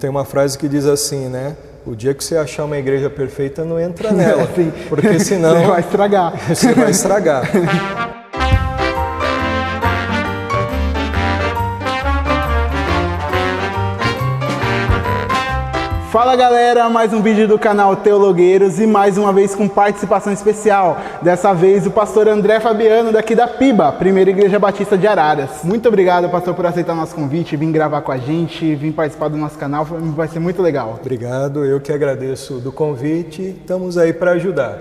tem uma frase que diz assim, né? O dia que você achar uma igreja perfeita, não entra nela, porque senão você vai estragar. Você vai estragar. Fala galera, mais um vídeo do canal Teologueiros e mais uma vez com participação especial. Dessa vez o pastor André Fabiano daqui da PIBA, Primeira Igreja Batista de Araras. Muito obrigado, pastor, por aceitar nosso convite, vir gravar com a gente, vir participar do nosso canal, vai ser muito legal. Obrigado, eu que agradeço do convite, estamos aí para ajudar.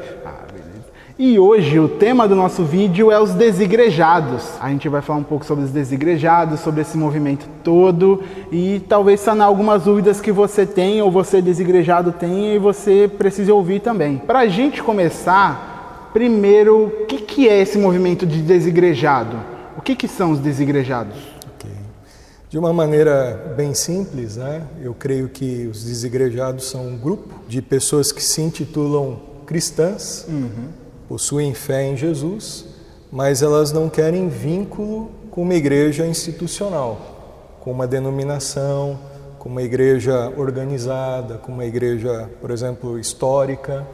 E hoje o tema do nosso vídeo é os desigrejados. A gente vai falar um pouco sobre os desigrejados, sobre esse movimento todo e talvez sanar algumas dúvidas que você tem ou você desigrejado tem e você precisa ouvir também. Para a gente começar, primeiro, o que é esse movimento de desigrejado? O que são os desigrejados? De uma maneira bem simples, né? Eu creio que os desigrejados são um grupo de pessoas que se intitulam cristãs, possuem fé em Jesus, mas elas não querem vínculo com uma igreja institucional, com uma denominação, com uma igreja organizada, com uma igreja, por exemplo, histórica.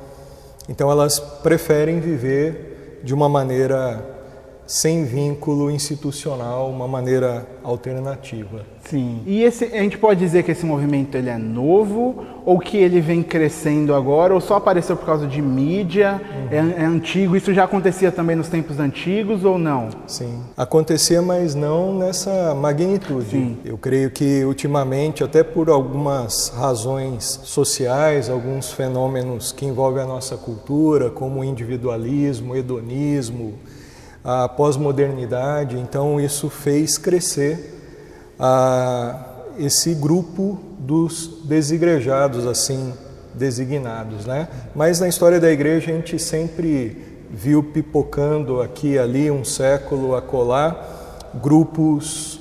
Então elas preferem viver de uma maneira sem vínculo institucional, uma maneira alternativa. Sim. E a gente pode dizer que esse movimento ele é novo ou que ele vem crescendo agora ou só apareceu por causa de mídia, é antigo, isso já acontecia também nos tempos antigos ou não? Sim, acontecia, mas não nessa magnitude. Sim. Eu creio que ultimamente, até por algumas razões sociais, alguns fenômenos que envolvem a nossa cultura, como o individualismo, o hedonismo, a pós-modernidade, então isso fez crescer esse grupo dos desigrejados, assim, designados, né? Mas na história da igreja a gente sempre viu pipocando aqui e ali, um século acolá, grupos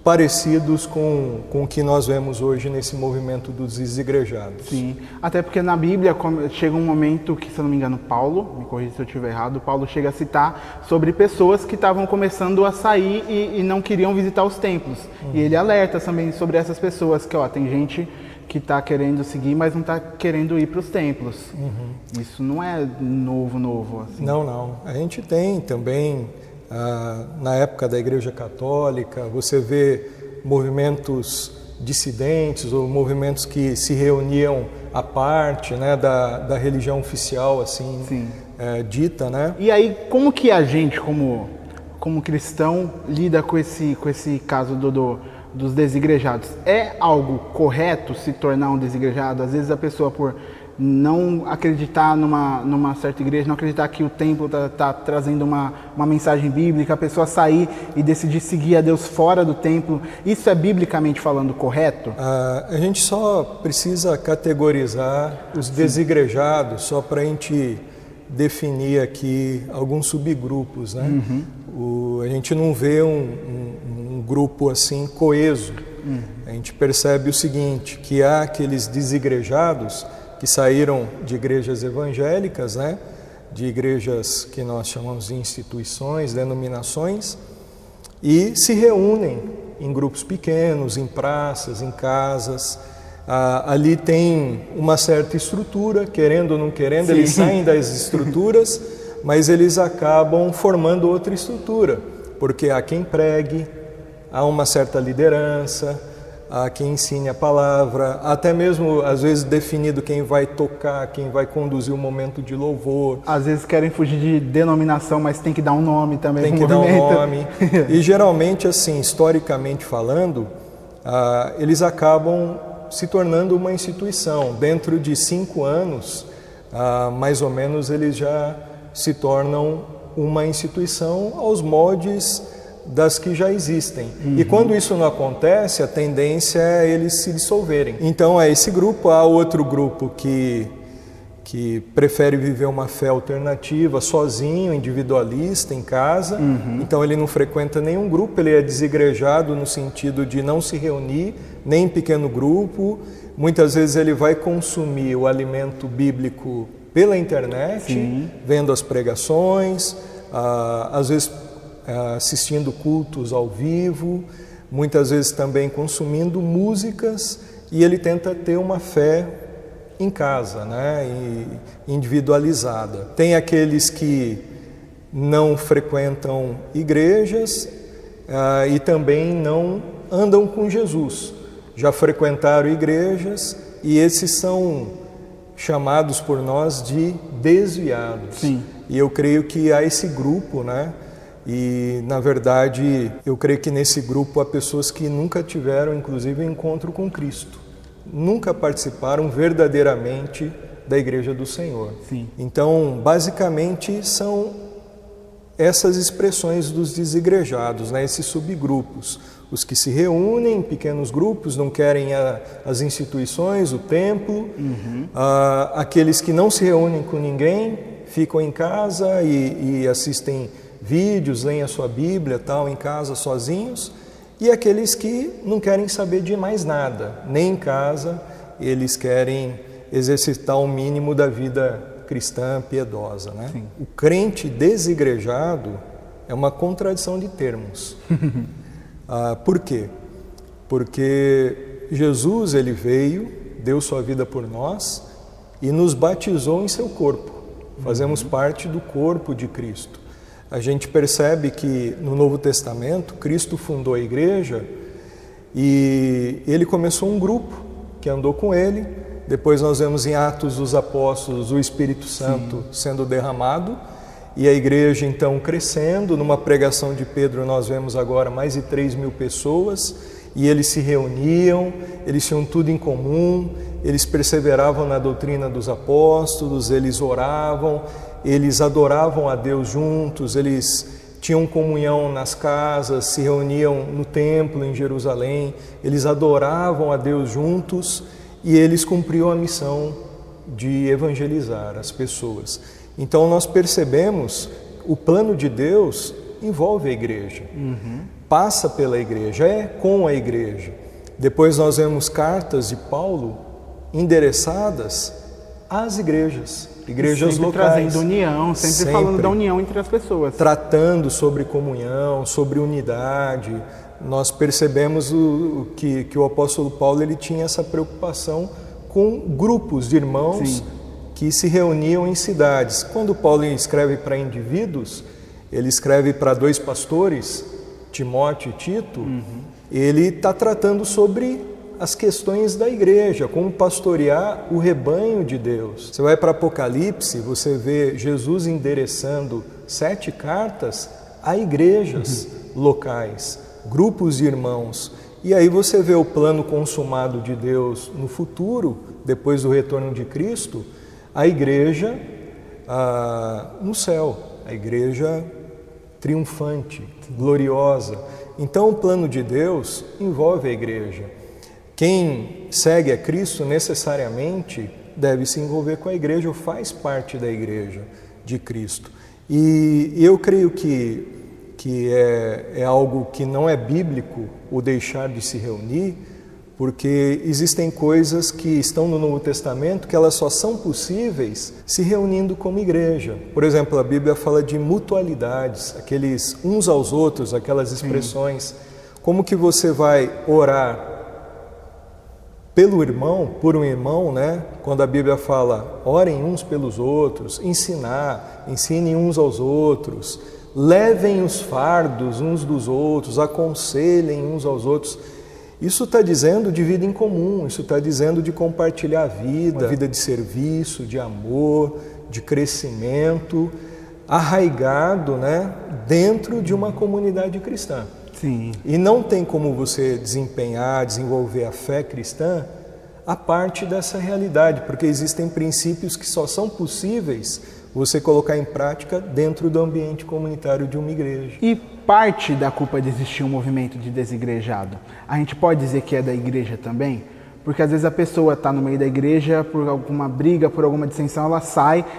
parecidos com o que nós vemos hoje nesse movimento dos desigrejados. Sim, até porque na Bíblia chega um momento que, se eu não me engano, Paulo, me corrija se eu estiver errado, Paulo chega a citar sobre pessoas que estavam começando a sair e não queriam visitar os templos. E ele alerta também sobre essas pessoas, que tem gente que está querendo seguir, mas não está querendo ir para os templos. Isso não é novo. Assim. Não. A gente tem também... na época da Igreja Católica, você vê movimentos dissidentes ou movimentos que se reuniam à parte, né, da religião oficial, assim, dita, né? E aí, como que a gente, como cristão, lida com esse caso dos desigrejados? É algo correto se tornar um desigrejado? Às vezes a pessoa, por não acreditar numa certa igreja, não acreditar que o templo está trazendo uma mensagem bíblica, a pessoa sair e decidir seguir a Deus fora do templo, isso é biblicamente falando correto? A gente só precisa categorizar os desigrejados, só para a gente definir aqui alguns subgrupos, né? A gente não vê um grupo assim coeso. A gente percebe o seguinte, que há aqueles desigrejados que saíram de igrejas evangélicas, né? De igrejas que nós chamamos de instituições, denominações, e se reúnem em grupos pequenos, em praças, em casas. Ali tem uma certa estrutura, querendo ou não querendo, eles saem das estruturas, mas eles acabam formando outra estrutura, porque há quem pregue, há uma certa liderança, há quem ensine a palavra, até mesmo às vezes definido quem vai tocar, quem vai conduzir o momento de louvor. Às vezes querem fugir de denominação, mas tem que dar um nome também. Tem que dar um nome. E geralmente, assim, historicamente falando, eles acabam se tornando uma instituição. Dentro de 5 anos, mais ou menos, eles já se tornam uma instituição aos moldes das que já existem. E quando isso não acontece, a tendência é eles se dissolverem. Então é esse grupo, há outro grupo que prefere viver uma fé alternativa, sozinho, individualista, em casa. Então ele não frequenta nenhum grupo, ele é desigrejado no sentido de não se reunir, nem em pequeno grupo. Muitas vezes ele vai consumir o alimento bíblico pela internet, vendo as pregações, às vezes assistindo cultos ao vivo, muitas vezes também consumindo músicas e ele tenta ter uma fé em casa, né, e individualizada. Tem aqueles que não frequentam igrejas e também não andam com Jesus. Já frequentaram igrejas e esses são chamados por nós de desviados. Sim. E eu creio que há esse grupo, né? E, na verdade, eu creio que nesse grupo há pessoas que nunca tiveram, inclusive, um encontro com Cristo. Nunca participaram verdadeiramente da Igreja do Senhor. Sim. Então, basicamente, são essas expressões dos desigrejados, né? Esses subgrupos. Os que se reúnem em pequenos grupos, não querem as instituições, o templo. Aqueles que não se reúnem com ninguém, ficam em casa e assistem vídeos, leem a sua Bíblia, tal, em casa sozinhos. E aqueles que não querem saber de mais nada, nem em casa, eles querem exercitar o mínimo da vida cristã piedosa, né? Sim. O crente desigrejado é uma contradição de termos. Por quê? Porque Jesus, ele veio, deu sua vida por nós e nos batizou em seu corpo. Fazemos parte do corpo de Cristo. A gente percebe que no Novo Testamento, Cristo fundou a igreja e ele começou um grupo que andou com ele. Depois nós vemos em Atos dos Apóstolos o Espírito Santo sendo derramado e a igreja então crescendo. Numa pregação de Pedro nós vemos agora mais de 3.000 pessoas e eles se reuniam, eles tinham tudo em comum, eles perseveravam na doutrina dos apóstolos, eles oravam, eles adoravam a Deus juntos, eles tinham comunhão nas casas, se reuniam no templo em Jerusalém, eles adoravam a Deus juntos e eles cumpriam a missão de evangelizar as pessoas. Então nós percebemos o plano de Deus envolve a igreja, passa pela igreja, é com a igreja. Depois nós vemos cartas de Paulo endereçadas às igrejas sempre locais. Trazendo união, sempre falando da união entre as pessoas. Tratando sobre comunhão, sobre unidade. Nós percebemos que o apóstolo Paulo ele tinha essa preocupação com grupos de irmãos que se reuniam em cidades. Quando Paulo escreve para indivíduos, ele escreve para 2 pastores, Timóteo e Tito, ele está tratando sobre as questões da igreja, como pastorear o rebanho de Deus. Você vai para Apocalipse, você vê Jesus endereçando 7 cartas a igrejas locais, grupos de irmãos. E aí você vê o plano consumado de Deus no futuro, depois do retorno de Cristo, a igreja no céu, a igreja triunfante, gloriosa. Então o plano de Deus envolve a igreja. Quem segue a Cristo necessariamente deve se envolver com a igreja ou faz parte da igreja de Cristo. E eu creio que é algo que não é bíblico o deixar de se reunir, porque existem coisas que estão no Novo Testamento que elas só são possíveis se reunindo como igreja. Por exemplo, a Bíblia fala de mutualidades, aqueles uns aos outros, aquelas expressões. Como que você vai orar pelo irmão, por um irmão, né? Quando a Bíblia fala, orem uns pelos outros, ensinem uns aos outros, levem os fardos uns dos outros, aconselhem uns aos outros. Isso está dizendo de vida em comum, isso está dizendo de compartilhar a vida, uma vida de serviço, de amor, de crescimento, arraigado, né? Dentro de uma comunidade cristã. Sim. E não tem como você desenvolver a fé cristã a parte dessa realidade, porque existem princípios que só são possíveis você colocar em prática dentro do ambiente comunitário de uma igreja. E parte da culpa de existir um movimento de desigrejado, a gente pode dizer que é da igreja também? Porque às vezes a pessoa está no meio da igreja, por alguma briga, por alguma dissensão, ela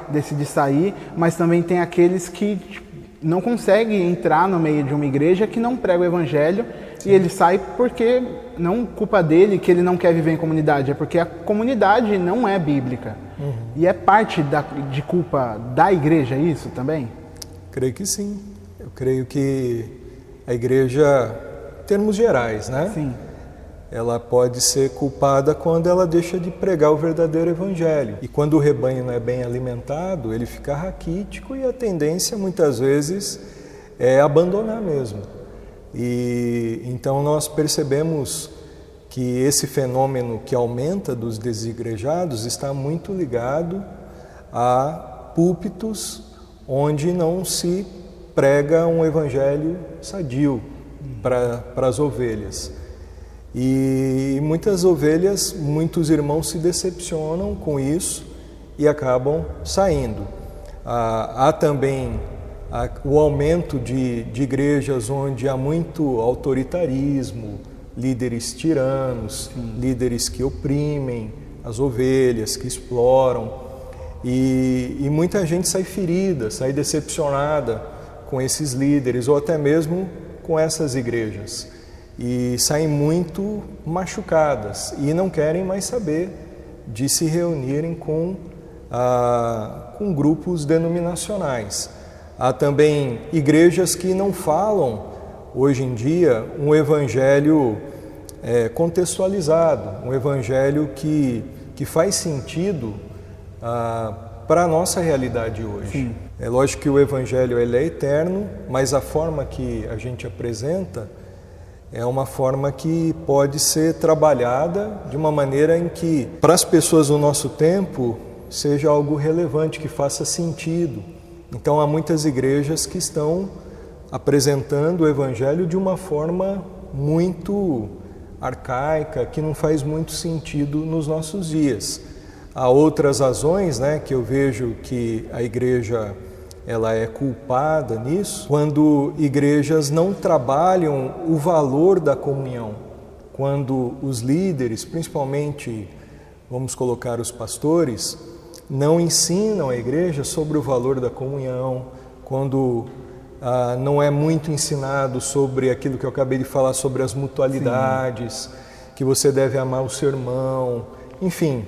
decide sair, mas também tem aqueles que não consegue entrar no meio de uma igreja que não prega o evangelho. Sim. E ele sai porque, não culpa dele que ele não quer viver em comunidade, é porque a comunidade não é bíblica. E é parte de culpa da igreja isso também? Creio que sim. Eu creio que a igreja, em termos gerais, né? Sim. ela pode ser culpada quando ela deixa de pregar o verdadeiro evangelho. E quando o rebanho não é bem alimentado, ele fica raquítico e a tendência muitas vezes é abandonar mesmo. E então nós percebemos que esse fenômeno que aumenta dos desigrejados está muito ligado a púlpitos onde não se prega um evangelho sadio para as ovelhas. E muitas ovelhas, muitos irmãos se decepcionam com isso e acabam saindo. Há também o aumento de igrejas onde há muito autoritarismo, líderes tiranos, líderes que oprimem as ovelhas, que exploram. E muita gente sai ferida, sai decepcionada com esses líderes ou até mesmo com essas igrejas. E saem muito machucadas e não querem mais saber de se reunirem com grupos denominacionais. Há também igrejas que não falam, hoje em dia, um evangelho contextualizado, um evangelho que faz sentido para a nossa realidade hoje. Sim. É lógico que o evangelho ele é eterno, mas a forma que a gente apresenta é uma forma que pode ser trabalhada de uma maneira em que, para as pessoas do nosso tempo, seja algo relevante, que faça sentido. Então, há muitas igrejas que estão apresentando o Evangelho de uma forma muito arcaica, que não faz muito sentido nos nossos dias. Há outras razões, que eu vejo que a igreja ela é culpada nisso, quando igrejas não trabalham o valor da comunhão, quando os líderes, principalmente, vamos colocar os pastores, não ensinam a igreja sobre o valor da comunhão, quando não é muito ensinado sobre aquilo que eu acabei de falar, sobre as mutualidades, que você deve amar o seu irmão, enfim.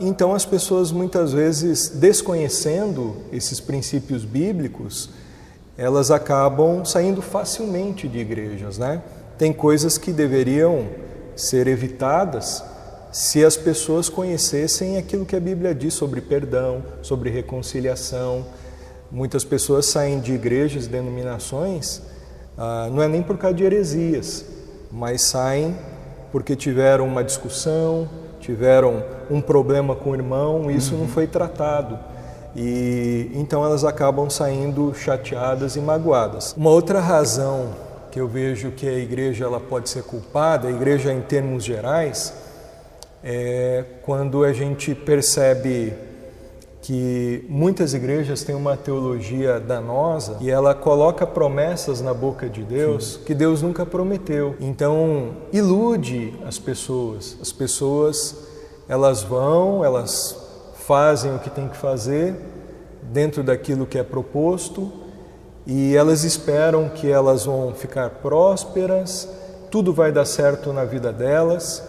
Então as pessoas muitas vezes, desconhecendo esses princípios bíblicos, elas acabam saindo facilmente de igrejas, Tem coisas que deveriam ser evitadas se as pessoas conhecessem aquilo que a Bíblia diz sobre perdão, sobre reconciliação. Muitas pessoas saem de igrejas, denominações, não é nem por causa de heresias, mas saem porque tiveram uma discussão, tiveram um problema com o irmão, e isso não foi tratado. E então elas acabam saindo chateadas e magoadas. Uma outra razão que eu vejo que a igreja ela pode ser culpada, a igreja em termos gerais, é quando a gente percebe que muitas igrejas têm uma teologia danosa e ela coloca promessas na boca de Deus que Deus nunca prometeu. Então, ilude as pessoas. As pessoas, elas fazem o que tem que fazer dentro daquilo que é proposto e elas esperam que elas vão ficar prósperas, tudo vai dar certo na vida delas.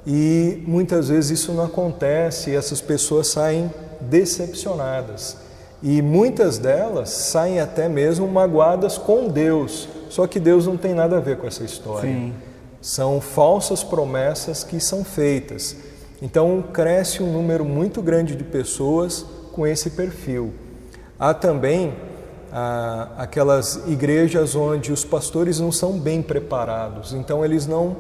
E muitas vezes isso não acontece e essas pessoas saem decepcionadas. E muitas delas saem até mesmo magoadas com Deus. Só que Deus não tem nada a ver com essa história. Sim. São falsas promessas que são feitas. Então cresce um número muito grande de pessoas com esse perfil. Há também aquelas igrejas onde os pastores não são bem preparados. Então eles não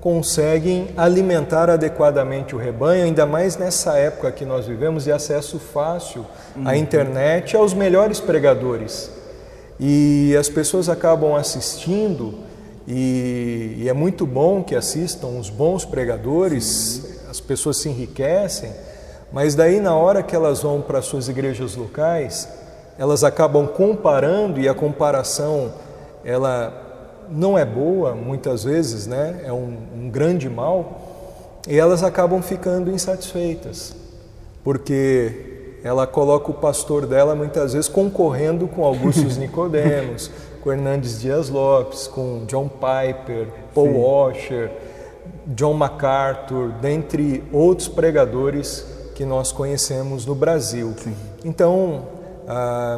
conseguem alimentar adequadamente o rebanho, ainda mais nessa época que nós vivemos de acesso fácil à internet, aos melhores pregadores. E as pessoas acabam assistindo, e é muito bom que assistam os bons pregadores, as pessoas se enriquecem, mas daí na hora que elas vão para as suas igrejas locais, elas acabam comparando, e a comparação, ela não é boa, muitas vezes, é um grande mal, e elas acabam ficando insatisfeitas, porque ela coloca o pastor dela, muitas vezes, concorrendo com Augustus Nicodemos, com Hernandes Dias Lopes, com John Piper, Paul Washer, John MacArthur, dentre outros pregadores que nós conhecemos no Brasil. Sim. Então,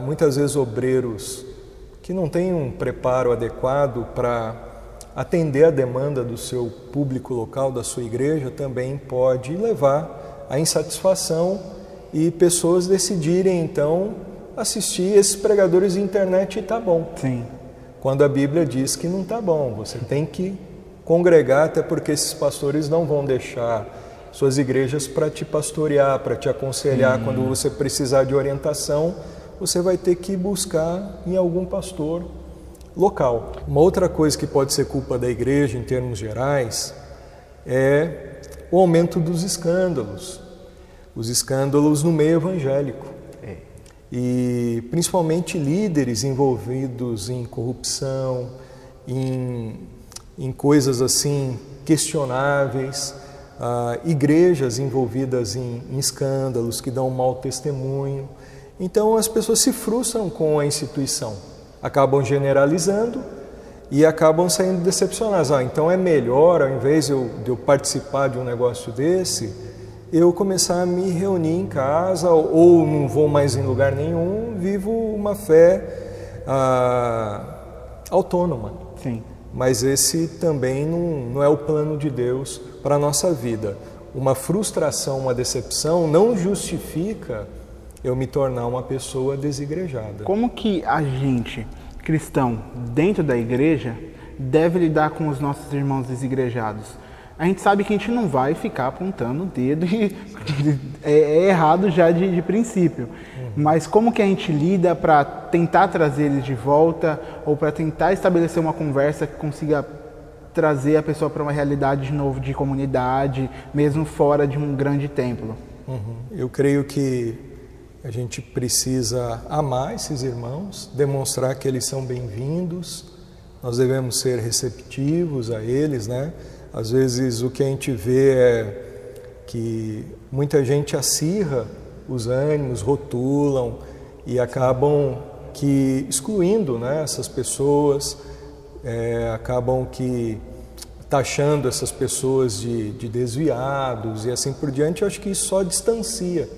muitas vezes obreiros que não têm um preparo adequado para atender a demanda do seu público local, da sua igreja, também pode levar à insatisfação e pessoas decidirem, então, assistir esses pregadores de internet e tá bom. Sim. Quando a Bíblia diz que não tá bom, você tem que congregar, até porque esses pastores não vão deixar suas igrejas para te pastorear, para te aconselhar. Quando você precisar de orientação, você vai ter que buscar em algum pastor local. Uma outra coisa que pode ser culpa da igreja em termos gerais é o aumento dos escândalos. Os escândalos no meio evangélico. E principalmente líderes envolvidos em corrupção, em coisas assim questionáveis, igrejas envolvidas em escândalos que dão um mau testemunho. Então as pessoas se frustram com a instituição, acabam generalizando e acabam saindo decepcionadas. Então é melhor, ao invés de eu participar de um negócio desse, eu começar a me reunir em casa, ou não vou mais em lugar nenhum, vivo uma fé autônoma. Sim. Mas esse também não é o plano de Deus para a nossa vida. Uma frustração, uma decepção não justifica eu me tornar uma pessoa desigrejada. Como que a gente, cristão, dentro da igreja, deve lidar com os nossos irmãos desigrejados? A gente sabe que a gente não vai ficar apontando o dedo e é errado já de princípio. Mas como que a gente lida para tentar trazer eles de volta ou para tentar estabelecer uma conversa que consiga trazer a pessoa para uma realidade de novo de comunidade, mesmo fora de um grande templo? Eu creio que a gente precisa amar esses irmãos, demonstrar que eles são bem-vindos, nós devemos ser receptivos a eles, né? Às vezes o que a gente vê é que muita gente acirra os ânimos, rotulam e acabam que excluindo, né, essas pessoas, acabam que taxando essas pessoas de desviados e assim por diante. Eu acho que isso só distancia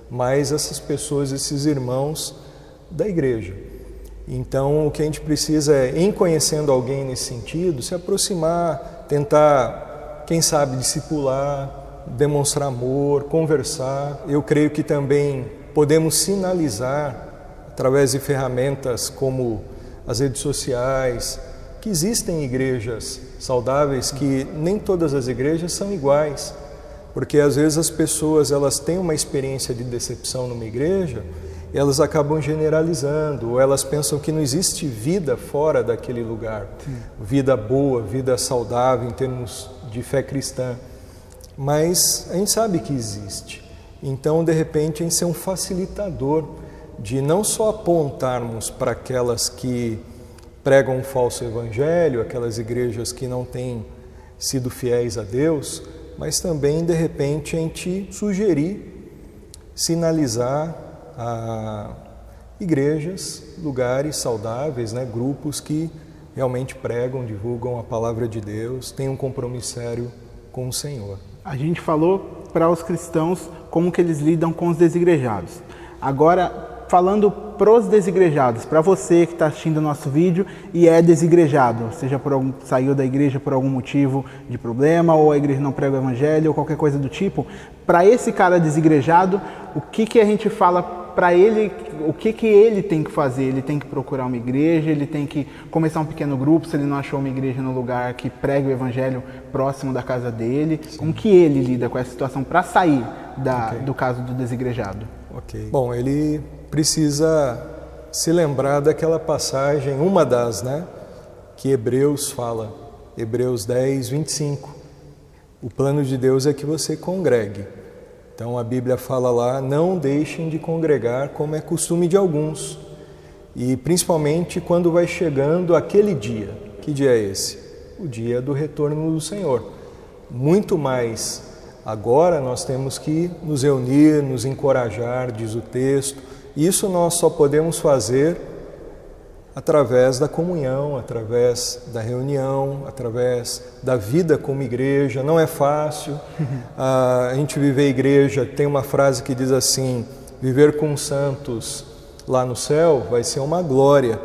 mais essas pessoas, esses irmãos da igreja. Então o que a gente precisa é, em conhecendo alguém nesse sentido, se aproximar, tentar, quem sabe, discipular, demonstrar amor, conversar. Eu creio que também podemos sinalizar, através de ferramentas como as redes sociais, que existem igrejas saudáveis, que nem todas as igrejas são iguais. Porque às vezes as pessoas elas têm uma experiência de decepção numa igreja, e elas acabam generalizando, ou elas pensam que não existe vida fora daquele lugar. Sim. Vida boa, vida saudável em termos de fé cristã. Mas a gente sabe que existe. Então, de repente, a gente ser um facilitador de não só apontarmos para aquelas que pregam um falso evangelho, aquelas igrejas que não têm sido fiéis a Deus, mas também, de repente, a gente sugerir, sinalizar a igrejas, lugares saudáveis, né? Grupos que realmente pregam, divulgam a palavra de Deus, têm um compromisso sério com o Senhor. A gente falou para os cristãos como que eles lidam com os desigrejados. Agora, falando pros desigrejados, para você que está assistindo o nosso vídeo e é desigrejado, seja saiu da igreja por algum motivo de problema, ou a igreja não prega o evangelho, ou qualquer coisa do tipo, para esse cara desigrejado, o que a gente fala para ele, o que ele tem que fazer? Ele tem que procurar uma igreja, ele tem que começar um pequeno grupo, se ele não achou uma igreja no lugar que pregue o evangelho próximo da casa dele. Sim. Como que ele lida com essa situação para sair do caso do desigrejado? Ok. Bom, ele precisa se lembrar daquela passagem, uma das, né, que Hebreus fala, Hebreus 10, 25. O plano de Deus é que você congregue. Então a Bíblia fala lá, não deixem de congregar como é costume de alguns. E principalmente quando vai chegando aquele dia. Que dia é esse? O dia do retorno do Senhor. Muito mais agora nós temos que nos reunir, nos encorajar, diz o texto. Isso nós só podemos fazer através da comunhão, através da reunião, através da vida como igreja. Não é fácil. A gente viver igreja, tem uma frase que diz assim, viver com santos lá no céu vai ser uma glória,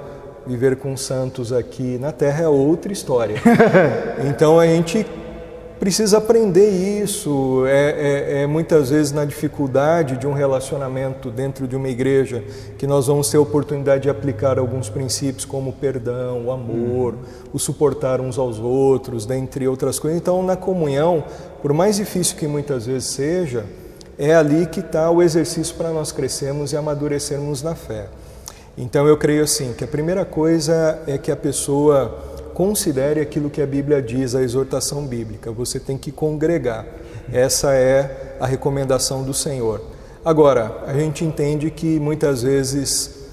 viver com santos aqui na Terra é outra história. Então a gente precisa aprender isso, muitas vezes na dificuldade de um relacionamento dentro de uma igreja que nós vamos ter a oportunidade de aplicar alguns princípios como o perdão, o amor, o suportar uns aos outros, dentre outras coisas. Então na comunhão, por mais difícil que muitas vezes seja, é ali que está o exercício para nós crescermos e amadurecermos na fé. Então eu creio assim, que a primeira coisa é que a pessoa considere aquilo que a Bíblia diz, a exortação bíblica. Você tem que congregar. Essa é a recomendação do Senhor. Agora, a gente entende que muitas vezes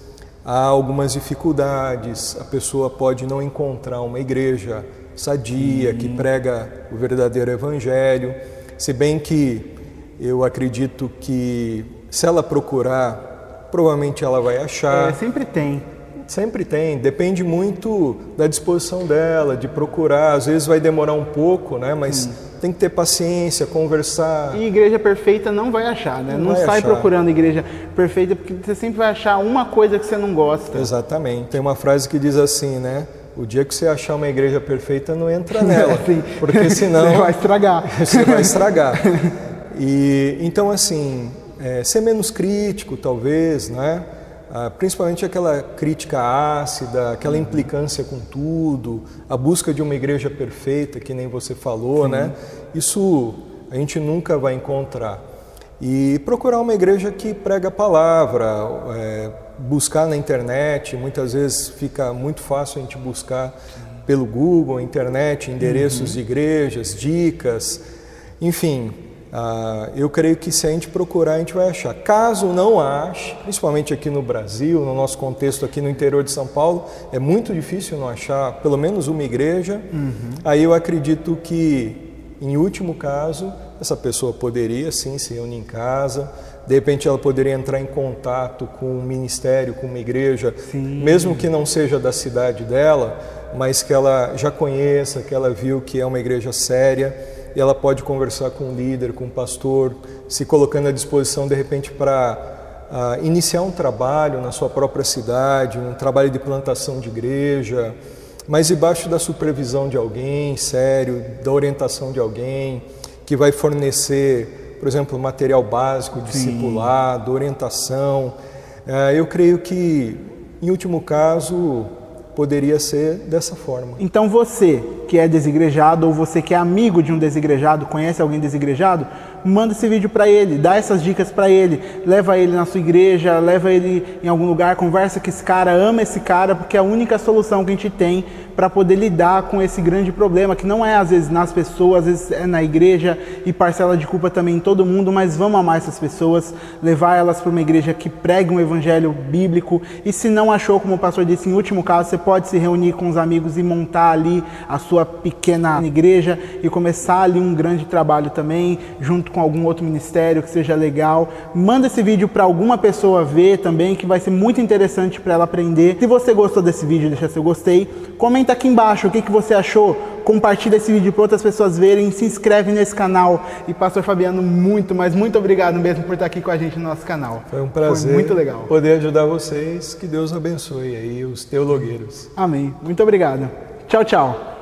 há algumas dificuldades, a pessoa pode não encontrar uma igreja sadia, que prega o verdadeiro evangelho, se bem que eu acredito que se ela procurar, provavelmente ela vai achar. Sempre tem. Sempre tem, depende muito da disposição dela, de procurar, às vezes vai demorar um pouco, né? Mas tem que ter paciência, conversar. E igreja perfeita não vai achar, né? Não sai procurando igreja perfeita, porque você sempre vai achar uma coisa que você não gosta. Exatamente, tem uma frase que diz assim, né? O dia que você achar uma igreja perfeita, não entra nela, porque senão... Você vai estragar. Você vai estragar. E, então, assim, ser menos crítico, talvez, né? Principalmente aquela crítica ácida, aquela implicância com tudo, a busca de uma igreja perfeita, que nem você falou, né? Isso a gente nunca vai encontrar. E procurar uma igreja que prega a palavra, buscar na internet, muitas vezes fica muito fácil a gente buscar pelo Google, internet, endereços de igrejas, dicas, enfim... eu creio que se a gente procurar, a gente vai achar. Caso não ache, principalmente aqui no Brasil, no nosso contexto aqui no interior de São Paulo, é muito difícil não achar pelo menos uma igreja. Aí eu acredito que, em último caso, essa pessoa poderia sim se reunir em casa, de repente ela poderia entrar em contato com um ministério, com uma igreja, mesmo que não seja da cidade dela, mas que ela já conheça, que ela viu que é uma igreja séria, e ela pode conversar com o líder, com o pastor, se colocando à disposição de repente para iniciar um trabalho na sua própria cidade, um trabalho de plantação de igreja, mas debaixo da supervisão de alguém sério, da orientação de alguém, que vai fornecer, por exemplo, material básico, discipulado, orientação. Eu creio que, em último caso, poderia ser dessa forma. Então você que é desigrejado ou você que é amigo de um desigrejado, conhece alguém desigrejado, manda esse vídeo para ele, dá essas dicas para ele, leva ele na sua igreja, leva ele em algum lugar, conversa com esse cara, ama esse cara, porque é a única solução que a gente tem para poder lidar com esse grande problema, que não é às vezes nas pessoas, às vezes é na igreja e parcela de culpa também em todo mundo, mas vamos amar essas pessoas, levar elas para uma igreja que pregue um evangelho bíblico, e se não achou, como o pastor disse, em último caso, você pode se reunir com os amigos e montar ali a sua pequena igreja e começar ali um grande trabalho também, junto com algum outro ministério que seja legal. Manda esse vídeo para alguma pessoa ver também, que vai ser muito interessante para ela aprender. Se você gostou desse vídeo, deixa seu gostei, comenta aqui embaixo o que você achou, compartilha esse vídeo para outras pessoas verem, se inscreve nesse canal. E Pastor Fabiano, muito obrigado mesmo por estar aqui com a gente no nosso canal. Foi um prazer. Foi muito legal poder ajudar vocês. Que Deus abençoe aí os teologueiros. Amém. Muito obrigado. Tchau, tchau.